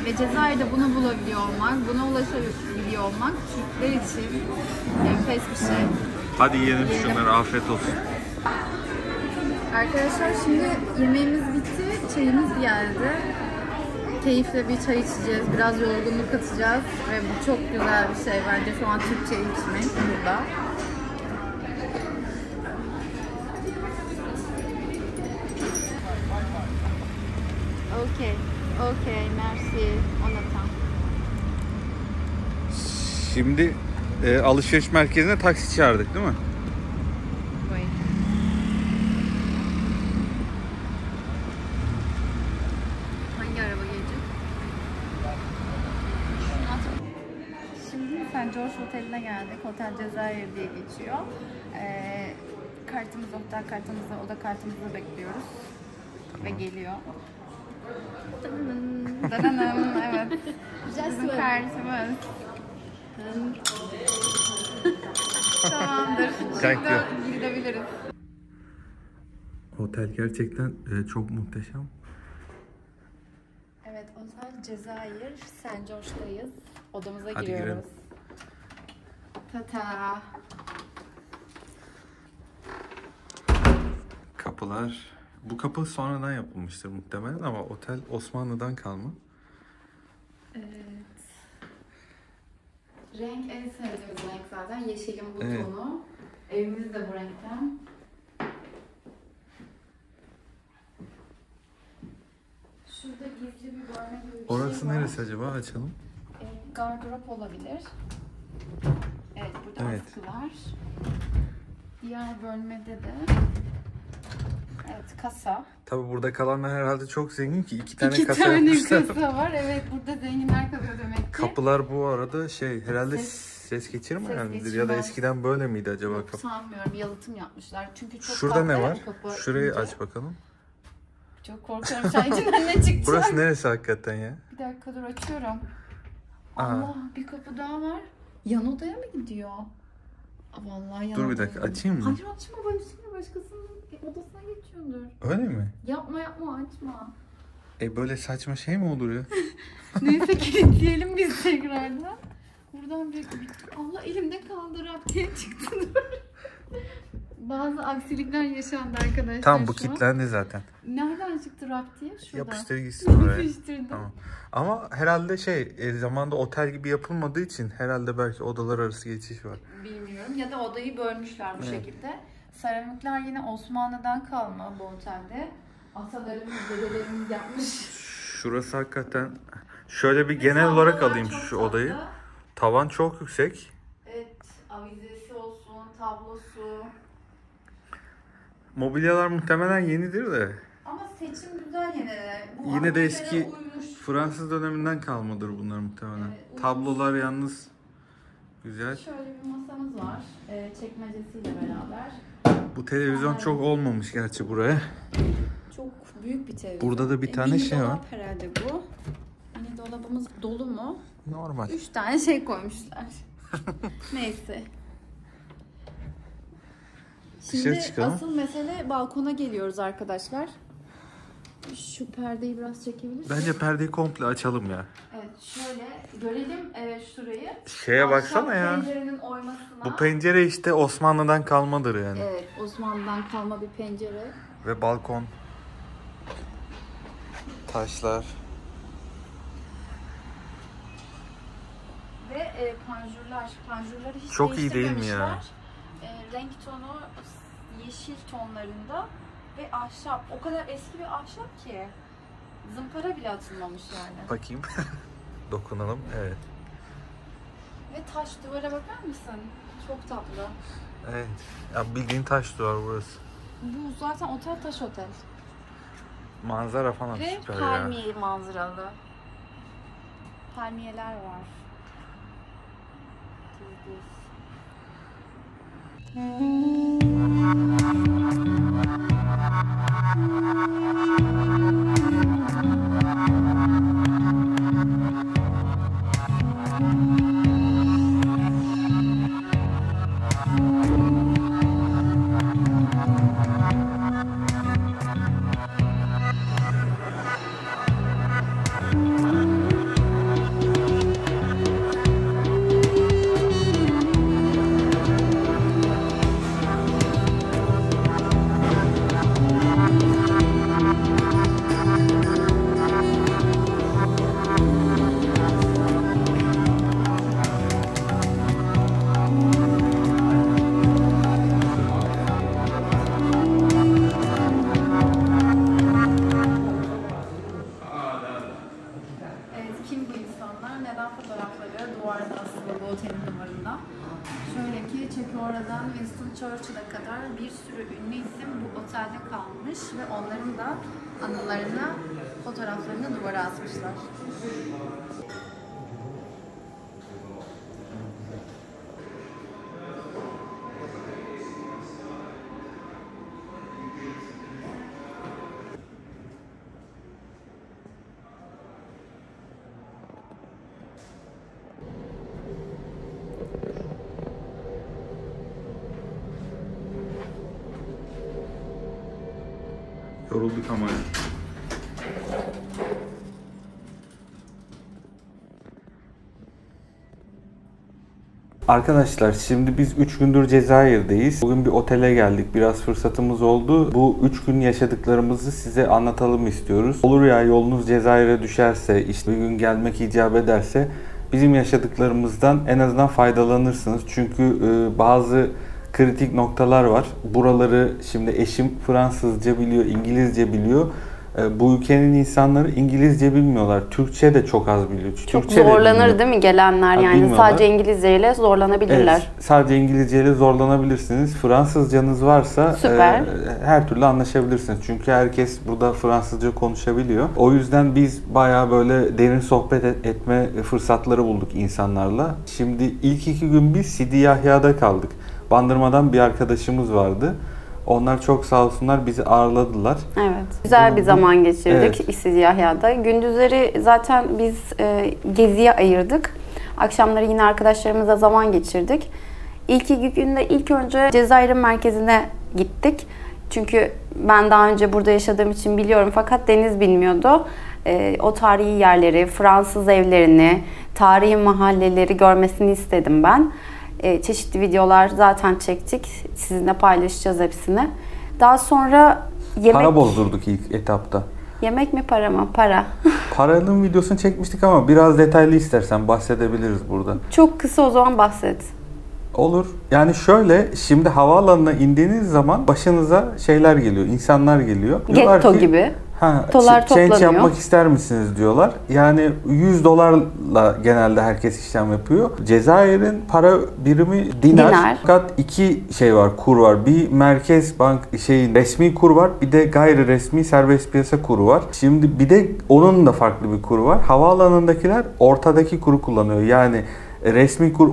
Speaker 2: Ve Cezayir'de bunu bulabiliyor olmak, buna ulaşabiliyor olmak Türkler için enfes bir şey.
Speaker 1: Hadi yiyelim şunları, afiyet olsun.
Speaker 2: Arkadaşlar şimdi yemeğimiz bitti, çayımız geldi. Keyifle bir çay içeceğiz, biraz yorgunluk atacağız ve bu çok güzel bir şey bence şu an Türkçe içmek burada. Okay, merci, on attend.
Speaker 1: Şimdi alışveriş merkezine taksi çağırdık değil mi?
Speaker 2: Oui. Hangi araba gelecek? Şimdi St. George Oteli'ne geldik. Otel Cezayir diye geçiyor. Kartımızı, otel kartımızı, oda kartımızı bekliyoruz. Ve geliyor. Dananım, evet. Bizim kartımız. Tamamdır. Şimdi gidebiliriz.
Speaker 1: Otel gerçekten çok muhteşem.
Speaker 2: Evet, otel Cezayir, St. George'dayız. Odamıza
Speaker 1: Hadi
Speaker 2: giriyoruz.
Speaker 1: girelim.
Speaker 2: Tata.
Speaker 1: Kapılar. Bu kapı sonradan yapılmıştır muhtemelen ama otel Osmanlı'dan kalma.
Speaker 2: Evet. Renk en sevdiğimiz renk zaten. Yeşilin bu tonu. Evimiz de bu renkten. Şurada gizli bir bölme gibi bir
Speaker 1: Orası
Speaker 2: şey var.
Speaker 1: neresi acaba? Açalım.
Speaker 2: Gardırop olabilir. Evet, burada askılar. Diğer bölmede de kasa.
Speaker 1: Tabi burada kalanlar herhalde çok zengin ki iki tane kasa
Speaker 2: tane
Speaker 1: yapmışlar.
Speaker 2: kasa var. Evet, burada zenginler kalıyor demek ki.
Speaker 1: Kapılar bu arada herhalde ses geçirmeyendir ya da eskiden böyle miydi acaba
Speaker 2: Yok,
Speaker 1: kapı?
Speaker 2: sanmıyorum. Yalıtım yapmışlar. Çünkü çok
Speaker 1: Şurada ne var?
Speaker 2: Kapı
Speaker 1: Şurayı
Speaker 2: ince.
Speaker 1: aç bakalım.
Speaker 2: Çok korkuyorum. Şu an içinden ne çıkacak?
Speaker 1: Burası neresi hakikaten ya?
Speaker 2: Bir dakika dur, açıyorum. Allah, bir kapı daha var. Yan odaya mı gidiyor? Vallahi yan
Speaker 1: Dur bir
Speaker 2: odaya
Speaker 1: dakika,
Speaker 2: gidiyor.
Speaker 1: açayım mı?
Speaker 2: Hayır açma, başına başkasının odasına geçiyordur.
Speaker 1: Öyle mi?
Speaker 2: Yapma açma.
Speaker 1: Böyle saçma şey mi olur ya?
Speaker 2: Neyse, kilitleyelim biz tekrardan. Buradan bir... Allah, elimde kaldı, raptiye çıktı. Bazı aksilikler yaşandı arkadaşlar.
Speaker 1: Tamam, bu kilitlendi zaten.
Speaker 2: Nereden çıktı raptiye? Şurada.
Speaker 1: Yapıştır gitsin oraya.
Speaker 2: Yapıştırdım.
Speaker 1: Tamam. Ama herhalde zamanda otel gibi yapılmadığı için herhalde belki odalar arası geçiş var.
Speaker 2: Bilmiyorum, ya da odayı bölmüşler bu şekilde. Seramikler yine Osmanlı'dan kalma bu otelde. Atalarımız, dedelerimiz yapmış.
Speaker 1: Şurası hakikaten... Şöyle bir genel olarak alayım şu odayı. Tavan çok yüksek.
Speaker 2: Evet, avizesi olsun, tablosu.
Speaker 1: Mobilyalar muhtemelen yenidir de.
Speaker 2: Ama seçim güzel yine de. Bu
Speaker 1: Yine de
Speaker 2: atmosfere
Speaker 1: eski
Speaker 2: uymuş.
Speaker 1: Fransız döneminden kalmadır bunlar muhtemelen.
Speaker 2: Evet,
Speaker 1: Tablolar yalnız güzel.
Speaker 2: Şöyle bir masamız var. Çekmecesiyle beraber.
Speaker 1: Bu televizyon çok olmamış gerçi buraya.
Speaker 2: Çok büyük bir televizyon.
Speaker 1: Burada da bir tane
Speaker 2: mini
Speaker 1: şey var.
Speaker 2: dolap herhalde bu. Mini dolabımız dolu mu?
Speaker 1: Normal.
Speaker 2: 3 tane şey koymuşlar. Neyse.
Speaker 1: Dışarı
Speaker 2: Şimdi
Speaker 1: çıkalım.
Speaker 2: asıl mesele balkona geliyoruz arkadaşlar. Şu perdeyi biraz çekebilir misin?
Speaker 1: Bence perdeyi komple açalım ya.
Speaker 2: Evet, şöyle görelim şurayı.
Speaker 1: Şeye baksana ya.
Speaker 2: Pencerenin oymasına.
Speaker 1: Bu pencere işte Osmanlı'dan kalmadır yani.
Speaker 2: Evet, Osmanlı'dan kalma bir pencere.
Speaker 1: Ve balkon. Taşlar.
Speaker 2: Ve panjurları hiç
Speaker 1: Çok iyi değil mi ya?
Speaker 2: değiştirmemişler. Renk tonu yeşil tonlarında ve ahşap. O kadar eski bir ahşap ki zımpara bile atılmamış yani.
Speaker 1: Bakayım. Dokunalım. Evet.
Speaker 2: Ve taş duvara bakar mısın? Çok tatlı.
Speaker 1: Evet. Ya bildiğin taş duvar burası.
Speaker 2: Bu zaten otel, taş otel.
Speaker 1: Manzara falan
Speaker 2: Ve
Speaker 1: süper ya.
Speaker 2: palmiye manzaralı. Palmiyeler var. Kim bu insanlar? Neden fotoğrafları duvarda asılı bu otelin duvarında? Şöyle ki Çekoora'dan Winston Churchill'a kadar bir sürü ünlü isim bu otelde kalmış ve onların da anılarına fotoğraflarını duvara asmışlar.
Speaker 1: Yorulduk ama. Arkadaşlar şimdi biz 3 gündür Cezayir'deyiz. Bugün bir otele geldik. Biraz fırsatımız oldu. Bu 3 gün yaşadıklarımızı size anlatalım istiyoruz. Olur ya yolunuz Cezayir'e düşerse, işte bir gün gelmek icap ederse bizim yaşadıklarımızdan en azından faydalanırsınız. Çünkü bazı kritik noktalar var. Buraları şimdi eşim Fransızca biliyor, İngilizce biliyor. Bu ülkenin insanları İngilizce bilmiyorlar. Türkçe de çok az biliyor.
Speaker 7: Çok
Speaker 1: Türkçe de
Speaker 7: zorlanır
Speaker 1: bilmiyor.
Speaker 7: değil mi gelenler? Yani
Speaker 1: bilmiyorlar.
Speaker 7: sadece İngilizceyle zorlanabilirler.
Speaker 1: Evet, sadece İngilizceyle zorlanabilirsiniz. Fransızcanız varsa
Speaker 7: Süper.
Speaker 1: Her türlü anlaşabilirsiniz. Çünkü herkes burada Fransızca konuşabiliyor. O yüzden biz bayağı böyle derin sohbet etme fırsatları bulduk insanlarla. Şimdi ilk 2 gün biz Sidi Yahya'da kaldık. Bandırmadan bir arkadaşımız vardı. Onlar çok sağ olsunlar bizi ağırladılar.
Speaker 7: Evet. Güzel bir zaman geçirdik
Speaker 1: Evet.
Speaker 7: Sidi Yahya'da. Gündüzleri zaten biz geziye ayırdık. Akşamları yine arkadaşlarımızla zaman geçirdik. İlk 2 günde ilk önce Cezayir'in merkezine gittik. Çünkü ben daha önce burada yaşadığım için biliyorum fakat Deniz bilmiyordu. O tarihi yerleri, Fransız evlerini, tarihi mahalleleri görmesini istedim ben. Çeşitli videolar zaten çektik. Sizinle paylaşacağız hepsini. Daha sonra yemek...
Speaker 1: Para bozdurduk ilk etapta.
Speaker 7: Yemek mi para mı? Para.
Speaker 1: Paranın videosunu çekmiştik ama biraz detaylı istersen bahsedebiliriz burada.
Speaker 7: Çok kısa o zaman bahset.
Speaker 1: Olur. Yani şöyle, şimdi havaalanına indiğiniz zaman başınıza şeyler geliyor, insanlar geliyor. Diyorlar
Speaker 7: Getto
Speaker 1: ki,
Speaker 7: gibi. Dolar
Speaker 1: change
Speaker 7: toplanıyor.
Speaker 1: yapmak ister misiniz diyorlar. Yani $100'la genelde herkes işlem yapıyor. Cezayir'in para birimi dinar. Fakat iki şey var, kur var. Bir merkez bank resmi kur var. Bir de gayri resmi serbest piyasa kuru var. Şimdi bir de onun da farklı bir kuru var. Havaalanındakiler ortadaki kuru kullanıyor. Yani resmi kur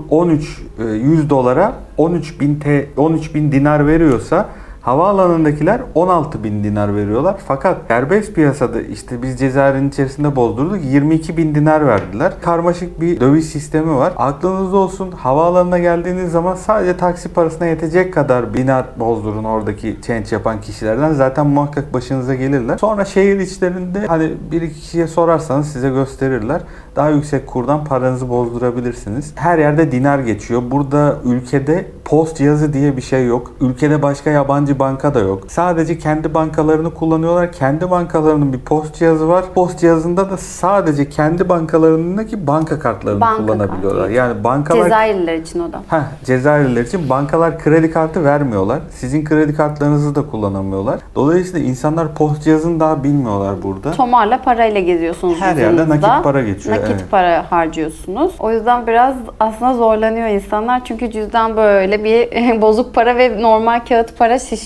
Speaker 1: 100 dolara 13.000 dinar veriyorsa havaalanındakiler 16.000 dinar veriyorlar. Fakat serbest piyasada işte biz Cezayir'in içerisinde bozdurduk 22.000 dinar verdiler. Karmaşık bir döviz sistemi var. Aklınızda olsun, havaalanına geldiğiniz zaman sadece taksi parasına yetecek kadar dinar bozdurun oradaki change yapan kişilerden. Zaten muhakkak başınıza gelirler. Sonra şehir içlerinde hani bir iki kişiye sorarsanız size gösterirler. Daha yüksek kurdan paranızı bozdurabilirsiniz. Her yerde dinar geçiyor. Burada ülkede post cihazı diye bir şey yok. Ülkede başka yabancı banka da yok. Sadece kendi bankalarını kullanıyorlar. Kendi bankalarının bir post cihazı var. Post cihazında da sadece kendi bankalarındaki banka kartlarını kullanabiliyorlar.
Speaker 7: Kartı.
Speaker 1: Yani bankalar...
Speaker 7: Cezayirliler için o da.
Speaker 1: Cezayirliler için bankalar kredi kartı vermiyorlar. Sizin kredi kartlarınızı da kullanamıyorlar. Dolayısıyla insanlar post cihazını daha bilmiyorlar burada.
Speaker 7: Tomarla parayla geziyorsunuz.
Speaker 1: Her yerde nakit para geçiyor.
Speaker 7: Nakit para harcıyorsunuz. O yüzden biraz aslında zorlanıyor insanlar. Çünkü cüzdan böyle bir bozuk para ve normal kağıt para şişiyor.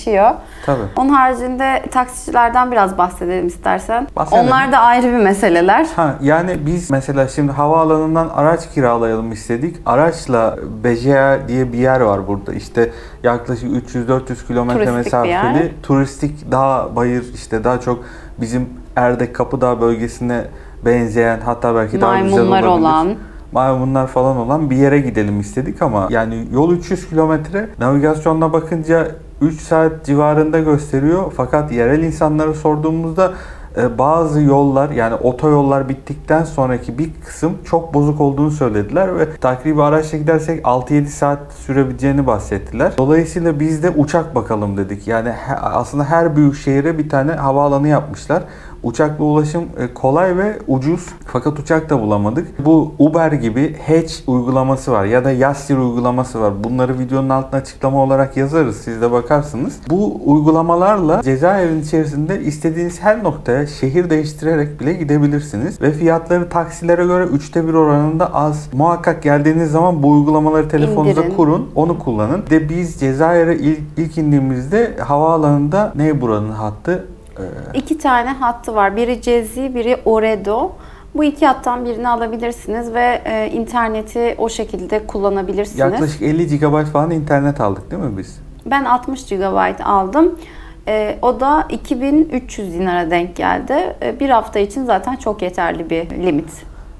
Speaker 1: Tabii.
Speaker 7: Onun haricinde taksicilerden biraz bahsedelim istersen.
Speaker 1: Bahsedelim.
Speaker 7: Onlar da ayrı bir meseleler.
Speaker 1: Yani biz mesela şimdi havaalanından araç kiralayalım istedik. Araçla Beja diye bir yer var burada. İşte yaklaşık 300-400 kilometre mesafeli. Turistik dağ, bayır, işte daha çok bizim Erdek Kapıdağ bölgesine benzeyen, hatta belki daha güzel olabilir.
Speaker 7: Maymunlar olan.
Speaker 1: Maymunlar falan olan bir yere gidelim istedik ama yani yol 300 kilometre, navigasyonuna bakınca 3 saat civarında gösteriyor. Fakat yerel insanlara sorduğumuzda bazı yollar, yani otoyollar bittikten sonraki bir kısım çok bozuk olduğunu söylediler ve takribi araçla gidersek 6-7 saat sürebileceğini bahsettiler. Dolayısıyla biz de uçak bakalım dedik. Yani aslında her büyük şehire bir tane havaalanı yapmışlar. Uçakla ulaşım kolay ve ucuz, fakat uçak da bulamadık. Bu Uber gibi Hatch uygulaması var ya da Yassir uygulaması var. Bunları videonun altına açıklama olarak yazarız. Siz de bakarsınız. Bu uygulamalarla Cezayir'in içerisinde istediğiniz her noktaya şehir değiştirerek bile gidebilirsiniz. Ve fiyatları taksilere göre 1/3 oranında az. Muhakkak geldiğiniz zaman bu uygulamaları telefonunuza kurun. Onu kullanın. De biz Cezayir'e ilk indiğimizde havaalanında ne buranın hattı?
Speaker 7: 2 tane hattı var. Biri Cezi, biri Oredo. Bu iki hattan birini alabilirsiniz ve interneti o şekilde kullanabilirsiniz.
Speaker 1: Yaklaşık 50 GB falan internet aldık değil mi biz?
Speaker 7: Ben 60 GB aldım. O da 2300 dinara denk geldi. Bir hafta için zaten çok yeterli bir limit.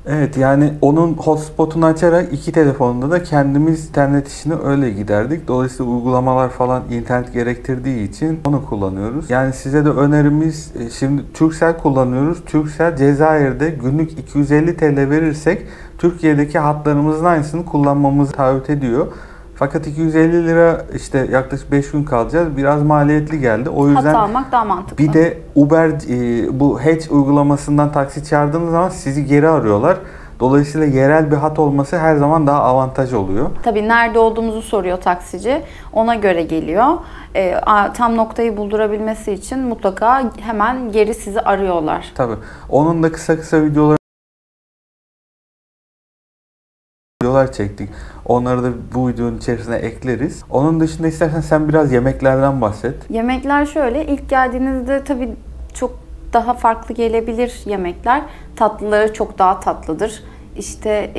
Speaker 1: Evet, yani onun hotspot'unu açarak iki telefonda da kendimiz internet işini öyle giderdik. Dolayısıyla uygulamalar falan internet gerektirdiği için onu kullanıyoruz. Yani size de önerimiz, şimdi Turkcell kullanıyoruz. Turkcell Cezayir'de günlük 250 TL verirsek Türkiye'deki hatlarımızın aynısını kullanmamızı taahhüt ediyor. Fakat 250 lira işte yaklaşık 5 gün kalacağız. Biraz maliyetli geldi. O yüzden
Speaker 7: hat almak daha mantıklı.
Speaker 1: Bir de Uber bu Hatch uygulamasından taksi çağırdığınız zaman sizi geri arıyorlar. Dolayısıyla yerel bir hat olması her zaman daha avantaj oluyor.
Speaker 7: Tabii nerede olduğumuzu soruyor taksici. Ona göre geliyor. Tam noktayı buldurabilmesi için mutlaka hemen geri sizi arıyorlar.
Speaker 1: Tabii. Onun da kısa videolar çektik. Onları da bu videonun içerisine ekleriz. Onun dışında istersen sen biraz yemeklerden bahset.
Speaker 7: Yemekler şöyle. İlk geldiğinizde tabii çok daha farklı gelebilir yemekler. Tatlıları çok daha tatlıdır. İşte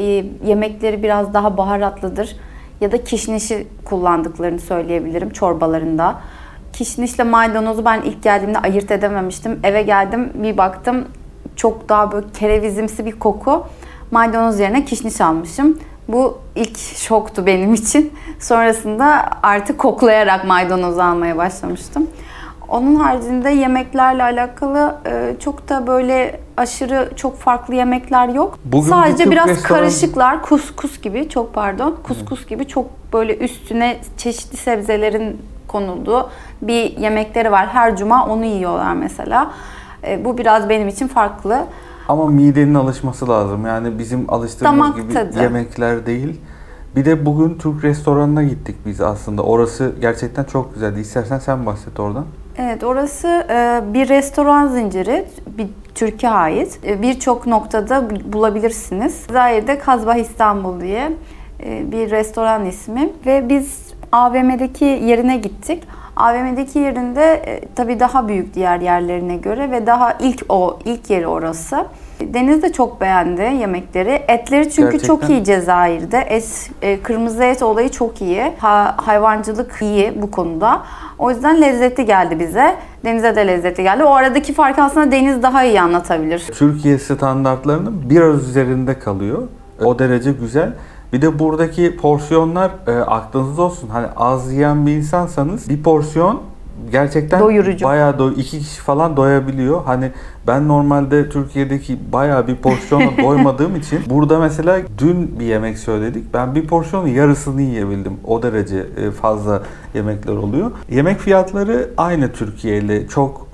Speaker 7: yemekleri biraz daha baharatlıdır. Ya da kişnişi kullandıklarını söyleyebilirim çorbalarında. Kişnişle maydanozu ben ilk geldiğimde ayırt edememiştim. Eve geldim, bir baktım çok daha böyle kerevizimsi bir koku. Maydanoz yerine kişniş almışım. Bu ilk şoktu benim için. Sonrasında artık koklayarak maydanoz almaya başlamıştım. Onun haricinde yemeklerle alakalı çok da böyle aşırı çok farklı yemekler yok.
Speaker 1: Bugün
Speaker 7: sadece biraz karışıklar, kuskus gibi, kuskus gibi çok böyle üstüne çeşitli sebzelerin konulduğu bir yemekleri var. Her cuma onu yiyorlar mesela. Bu biraz benim için farklı.
Speaker 1: Ama midenin alışması lazım. Yani bizim alıştığımız
Speaker 7: damak
Speaker 1: gibi
Speaker 7: tadı.
Speaker 1: Yemekler değil. Bir de bugün Türk restoranına gittik biz aslında. Orası gerçekten çok güzeldi. İstersen sen bahset oradan.
Speaker 7: Evet, orası bir restoran zinciri, bir Türkiye ait. Birçok noktada bulabilirsiniz. Cezayir'de Kazbah İstanbul diye bir restoran ismi ve biz AVM'deki yerine gittik. AVM'deki yerinde tabii daha büyük diğer yerlerine göre ve daha ilk yeri orası. Deniz de çok beğendi yemekleri. Etleri çünkü
Speaker 1: Gerçekten.
Speaker 7: çok iyi Cezayir'de. Kırmızı et olayı çok iyi. Hayvancılık iyi bu konuda. O yüzden lezzetli geldi bize. Denize de lezzetli geldi. O aradaki farkı aslında Deniz daha iyi anlatabilir.
Speaker 1: Türkiye standartlarının biraz üzerinde kalıyor. O derece güzel. Bir de buradaki porsiyonlar aklınızda olsun. Hani az yiyen bir insansanız bir porsiyon gerçekten
Speaker 7: doyurucu.
Speaker 1: Bayağı 2 kişi falan doyabiliyor. Hani ben normalde Türkiye'deki bayağı bir porsiyona doymadığım için burada mesela dün bir yemek söyledik. Ben bir porsiyonun yarısını yiyebildim. O derece fazla yemekler oluyor. Yemek fiyatları aynı Türkiye ile çok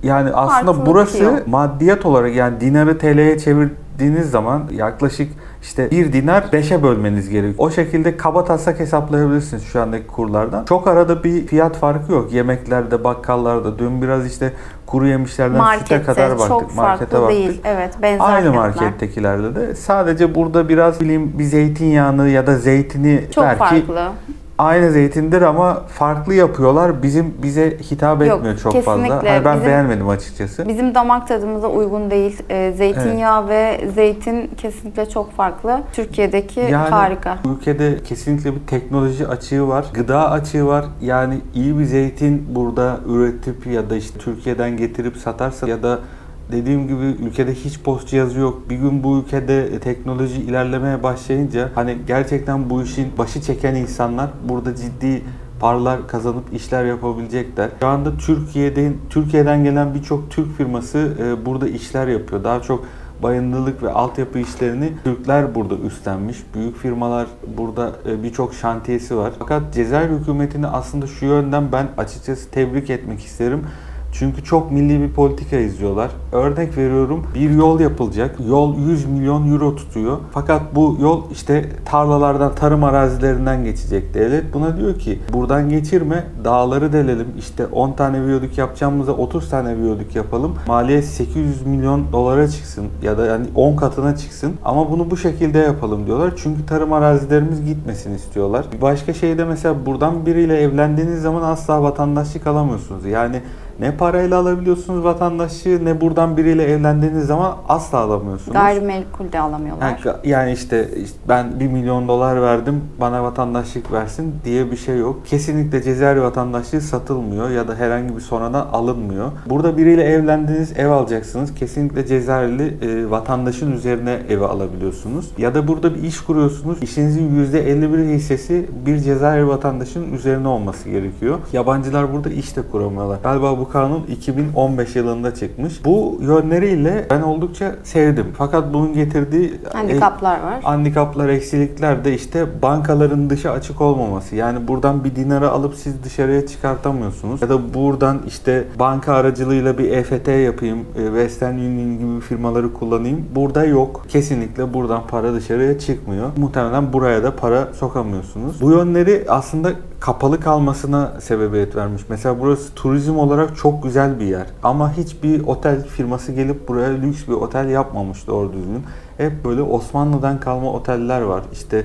Speaker 1: yani aslında
Speaker 7: Farklılık
Speaker 1: burası
Speaker 7: yok.
Speaker 1: maddiyat olarak yani dinarı TL'ye çevirdiğiniz zaman yaklaşık işte 1 dinar 5'e bölmeniz gerekiyor. O şekilde kabataslak hesaplayabilirsiniz şu andaki kurlardan. Çok arada bir fiyat farkı yok. Yemeklerde, bakkallarda. Dün biraz işte kuru yemişlerden süte kadar baktık.
Speaker 7: Çok farklı değil. Evet, benzer
Speaker 1: Aynı
Speaker 7: fiyatlar.
Speaker 1: markettekilerde de. Sadece burada biraz bir zeytinyağını ya da zeytini
Speaker 7: Çok
Speaker 1: belki
Speaker 7: farklı.
Speaker 1: aynı zeytindir ama farklı yapıyorlar. Bize hitap
Speaker 7: Yok,
Speaker 1: etmiyor çok
Speaker 7: kesinlikle.
Speaker 1: fazla. Hani ben beğenmedim açıkçası.
Speaker 7: Bizim damak tadımıza uygun değil. Zeytinyağı ve zeytin kesinlikle çok farklı. Türkiye'deki harika.
Speaker 1: Ülkede kesinlikle bir teknoloji açığı var. Gıda açığı var. Yani iyi bir zeytin burada üretip ya da işte Türkiye'den getirip satarsa ya da dediğim gibi ülkede hiç post cihazı yok. Bir gün bu ülkede teknoloji ilerlemeye başlayınca hani gerçekten bu işin başı çeken insanlar burada ciddi paralar kazanıp işler yapabilecekler. Şu anda Türkiye'den gelen birçok Türk firması burada işler yapıyor. Daha çok bayındırlık ve altyapı işlerini Türkler burada üstlenmiş. Büyük firmalar burada birçok şantiyesi var. Fakat Cezayir hükümetini aslında şu yönden ben açıkçası tebrik etmek isterim. Çünkü çok milli bir politika izliyorlar. Örnek veriyorum, bir yol yapılacak. Yol 100 milyon euro tutuyor. Fakat bu yol işte tarlalardan, tarım arazilerinden geçecek. Devlet buna diyor ki buradan geçirme, dağları delelim. İşte 10 tane viyadük yapacağımıza 30 tane viyadük yapalım. Maliyet 800 milyon dolara çıksın ya da yani 10 katına çıksın. Ama bunu bu şekilde yapalım diyorlar. Çünkü tarım arazilerimiz gitmesin istiyorlar. Bir başka şey de mesela buradan biriyle evlendiğiniz zaman asla vatandaşlık alamıyorsunuz. Yani ne parayla alabiliyorsunuz vatandaşlığı ne buradan biriyle evlendiğiniz zaman asla alamıyorsunuz.
Speaker 7: Gayrimenkul de alamıyorlar.
Speaker 1: Yani işte ben 1 milyon dolar verdim bana vatandaşlık versin diye bir şey yok. Kesinlikle Cezayir vatandaşlığı satılmıyor ya da herhangi bir sonradan alınmıyor. Burada biriyle evlendiğiniz ev alacaksınız. Kesinlikle Cezayirli vatandaşın üzerine evi alabiliyorsunuz. Ya da burada bir iş kuruyorsunuz. İşinizin %51 hissesi bir Cezayir vatandaşının üzerine olması gerekiyor. Yabancılar burada iş de kuramıyorlar. Galiba bu kanun 2015 yılında çıkmış. Bu yönleriyle ben oldukça sevdim. Fakat bunun getirdiği
Speaker 7: handikaplar var.
Speaker 1: Handikaplar, eksilikler de işte bankaların dışı açık olmaması. Yani buradan bir dinarı alıp siz dışarıya çıkartamıyorsunuz. Ya da buradan işte banka aracılığıyla bir EFT yapayım, Western Union gibi firmaları kullanayım. Burada yok. Kesinlikle buradan para dışarıya çıkmıyor. Muhtemelen buraya da para sokamıyorsunuz. Bu yönleri aslında kapalı kalmasına sebebiyet vermiş. Mesela burası turizm olarak çok güzel bir yer. Ama hiçbir otel firması gelip buraya lüks bir otel yapmamış doğru düzgün. Hep böyle Osmanlı'dan kalma oteller var. İşte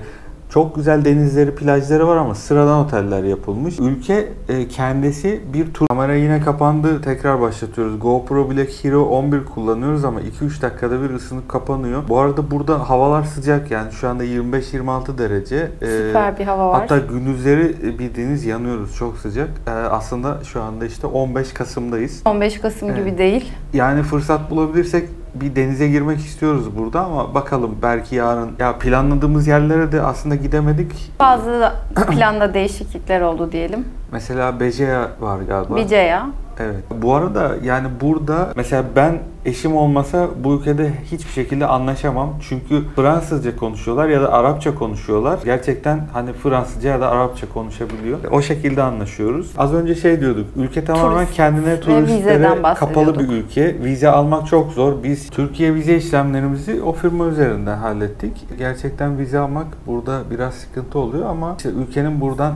Speaker 1: çok güzel denizleri, plajları var ama sıradan oteller yapılmış. Ülke kendisi bir tur... Kamera yine kapandı. Tekrar başlatıyoruz. GoPro Black Hero 11 kullanıyoruz ama 2-3 dakikada bir ısınıp kapanıyor. Bu arada burada havalar sıcak yani. Şu anda 25-26 derece.
Speaker 7: Süper bir hava var.
Speaker 1: Hatta gündüzleri bildiğiniz yanıyoruz. Çok sıcak. Aslında şu anda işte 15 Kasım'dayız.
Speaker 7: 15 Kasım gibi değil.
Speaker 1: Yani fırsat bulabilirsek bir denize girmek istiyoruz burada ama bakalım belki yarın. Ya planladığımız yerlere de aslında gidemedik.
Speaker 7: Bazı planda değişiklikler oldu diyelim.
Speaker 1: Mesela Bejeya var galiba.
Speaker 7: Bejeya.
Speaker 1: Evet. Bu arada yani burada mesela ben eşim olmasa bu ülkede hiçbir şekilde anlaşamam. Çünkü Fransızca konuşuyorlar ya da Arapça konuşuyorlar. Gerçekten hani Fransızca ya da Arapça konuşabiliyor. O şekilde anlaşıyoruz. Az önce şey diyorduk. Ülke tamamen kendine turistlere kapalı bir ülke. Vize almak çok zor. Biz Türkiye vize işlemlerimizi o firma üzerinden hallettik. Gerçekten vize almak burada biraz sıkıntı oluyor ama işte ülkenin buradan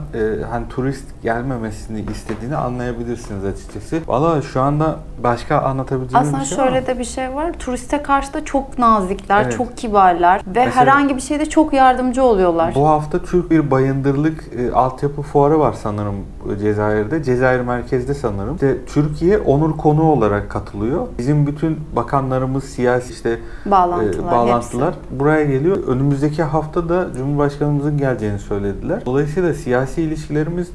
Speaker 1: hani turist gelmemesini istediğini anlayabilirsiniz açıkçası. Valla şu anda başka anlatabileceğim
Speaker 7: aslında
Speaker 1: bir şey var.
Speaker 7: şöyle de bir şey var. Turiste karşı da çok nazikler,
Speaker 1: Evet.
Speaker 7: çok kibarlar ve
Speaker 1: Mesela,
Speaker 7: herhangi bir şeyde çok yardımcı oluyorlar.
Speaker 1: Bu hafta Türk bir bayındırlık altyapı fuarı var sanırım Cezayir'de. Cezayir merkezde sanırım. İşte Türkiye onur konuğu olarak katılıyor. Bizim bütün bakanlarımız, siyasi işte bağlantılar buraya geliyor. Önümüzdeki hafta da Cumhurbaşkanımızın geleceğini söylediler. Dolayısıyla siyasi ilişkilerimiz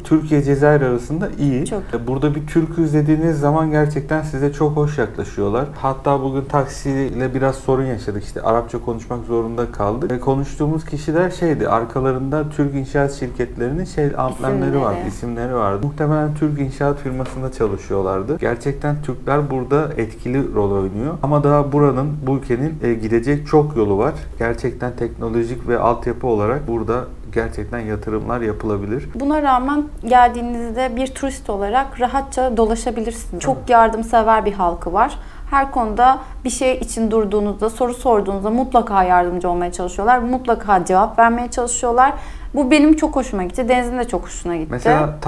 Speaker 1: Türkiye-Cezayir arasında iyi.
Speaker 7: Çok.
Speaker 1: Burada bir Türk'üz dediğiniz zaman gerçekten size çok hoş yaklaşıyorlar. Hatta bugün taksiyle biraz sorun yaşadık. İşte Arapça konuşmak zorunda kaldık. Ve konuştuğumuz kişiler şeydi, arkalarında Türk inşaat şirketlerinin amblemleri vardı, isimleri vardı. Muhtemelen Türk inşaat firmasında çalışıyorlardı. Gerçekten Türkler burada etkili rol oynuyor. Ama daha buranın, bu ülkenin gidecek çok yolu var. Gerçekten teknolojik ve altyapı olarak burada gerçekten yatırımlar yapılabilir.
Speaker 7: Buna rağmen geldiğinizde bir turist olarak rahatça dolaşabilirsiniz. Çok yardımsever bir halkı var. Her konuda bir şey için durduğunuzda, soru sorduğunuzda mutlaka yardımcı olmaya çalışıyorlar. Mutlaka cevap vermeye çalışıyorlar. Bu benim çok hoşuma gitti. Deniz'in de çok hoşuna gitti.
Speaker 1: Mesela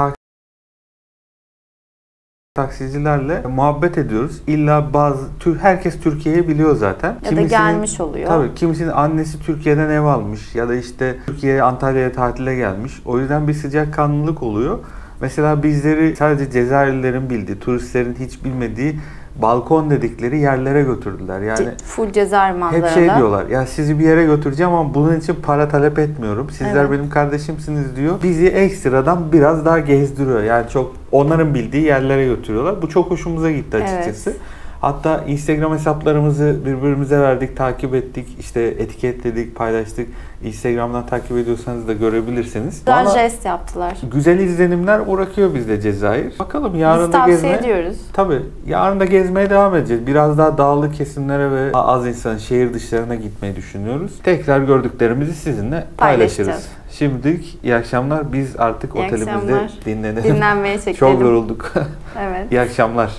Speaker 1: taksicilerle muhabbet ediyoruz. İlla herkes Türkiye'yi biliyor zaten.
Speaker 7: Ya da gelmiş oluyor.
Speaker 1: Tabii kimisinin annesi Türkiye'den ev almış ya da işte Türkiye'ye, Antalya'ya tatile gelmiş. O yüzden bir sıcakkanlılık oluyor. Mesela bizleri sadece Cezayirlilerin bildiği, turistlerin hiç bilmediği balkon dedikleri yerlere götürdüler. Yani
Speaker 7: full Cezayir manzaralı.
Speaker 1: hep şey diyorlar. Ya sizi bir yere götüreceğim ama bunun için para talep etmiyorum. Sizler benim kardeşimsiniz diyor. Bizi ekstradan biraz daha gezdiriyor. Yani çok onların bildiği yerlere götürüyorlar. Bu çok hoşumuza gitti açıkçası. Evet. Hatta Instagram hesaplarımızı birbirimize verdik, takip ettik, işte etiketledik, paylaştık. Instagram'dan takip ediyorsanız da görebilirsiniz.
Speaker 7: Güzel jest yaptılar.
Speaker 1: Güzel izlenimler bırakıyor bizde Cezayir. Bakalım yarın
Speaker 7: biz
Speaker 1: da
Speaker 7: tavsiye ediyoruz.
Speaker 1: Tabii yarın da gezmeye devam edeceğiz. Biraz daha dağlık kesimlere ve az insan şehir dışlarına gitmeyi düşünüyoruz. Tekrar gördüklerimizi sizinle paylaşırız. Şimdilik iyi akşamlar. Biz artık otelimizde dinlenelim.
Speaker 7: Dinlenmeye çekelim.
Speaker 1: Çok yorulduk.
Speaker 7: Evet.
Speaker 1: İyi akşamlar.